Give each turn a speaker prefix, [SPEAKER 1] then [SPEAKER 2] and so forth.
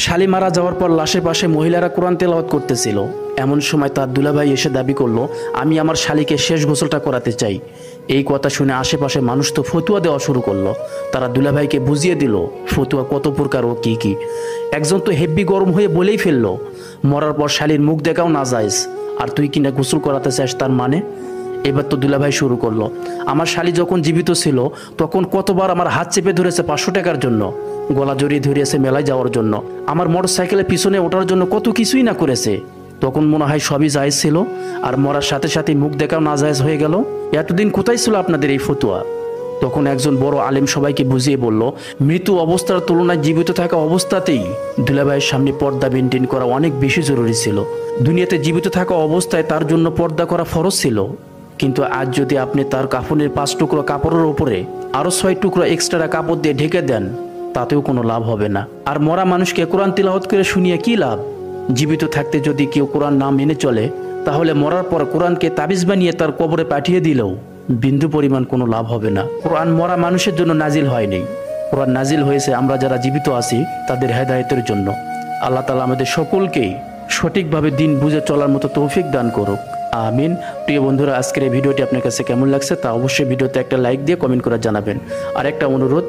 [SPEAKER 1] শালি মারা যাওয়ার পর লাশের পাশে মহিলারা কোরআন তেলাওয়াত করতেছিল। এমন সময় তার দুলাভাই এসে দাবি করলো, আমি আমার শালিকে শেষ গোসলটা করাতে চাই। এই কথা শুনে আশেপাশে মানুষ তো ফতুয়া দেওয়া শুরু করলো। তারা দুলাভাইকে বুঝিয়ে দিল ফতুয়া কত প্রকার ও কি কি। একজন তো হেব্বি গরম হয়ে বলেই ফেললো, মরার পর শালির মুখ দেখাও না যায়জ, আর তুই কিনা গোসল করাতে চাস, তার মানে? এবার তো দুলাভাই শুরু করলো, আমার শালি যখন জীবিত ছিল তখন কতবার আমার হাত চেপে ধরেছে 500 টাকার জন্য, গলা জড়িয়ে ধরিয়েছে মেলায় যাওয়ার জন্য, আমার মোটর সাইকেলের পিছনে ওঠার জন্য কত কিছুই না করেছে। তখন মনে হয় সবই জায়েজ ছিল, আর মরার সাথে সাথে মুখ দেখাও না জায়েজ হয়ে গেল। এতদিন কোথায় ছিল আপনাদের এই ফতুয়া? তখন একজন বড় আলেম সবাইকে বুঝিয়ে বলল, মৃত্যু অবস্থার তুলনায় জীবিত থাকা অবস্থাতেই দুলাভাইয়ের সামনে পর্দা মেনটেন করা অনেক বেশি জরুরি ছিল। দুনিয়াতে জীবিত থাকা অবস্থায় তার জন্য পর্দা করা ফরজ ছিল, কিন্তু আজ যদি আপনি তার কাফনের 5 টুকরো কাপড়ের ওপরে আরো 6 টুকরো এক্সট্রা কাপড় দিয়ে ঢেকে দেন, তাতেও কোনো লাভ হবে না। আর মরা মানুষকে কোরআন তিলাওয়াত করে শুনিয়ে কি লাভ? জীবিত থাকতে যদি কেউ কোরআন না মেনে চলে, তাহলে মরার পর কোরআনকে তাবিজ বানিয়ে তার কবরে পাঠিয়ে দিলেও বিন্দু পরিমাণ কোনো লাভ হবে না। কোরআন মরা মানুষের জন্য নাজিল হয়নি, কোরআন নাজিল হয়েছে আমরা যারা জীবিত আছি তাদের হেদায়েতের জন্য। আল্লাহ তাআলা আমাদের সকলকেই সঠিকভাবে দিন বুঝে চলার মতো তৌফিক দান করুক, আমিন। প্রিয় বন্ধুরা, আজকের এই ভিডিওটি আপনার কাছে কেমন লাগছে তা অবশ্যই ভিডিওতে একটা লাইক দিয়ে কমেন্ট করে জানাবেন। আর একটা অনুরোধ,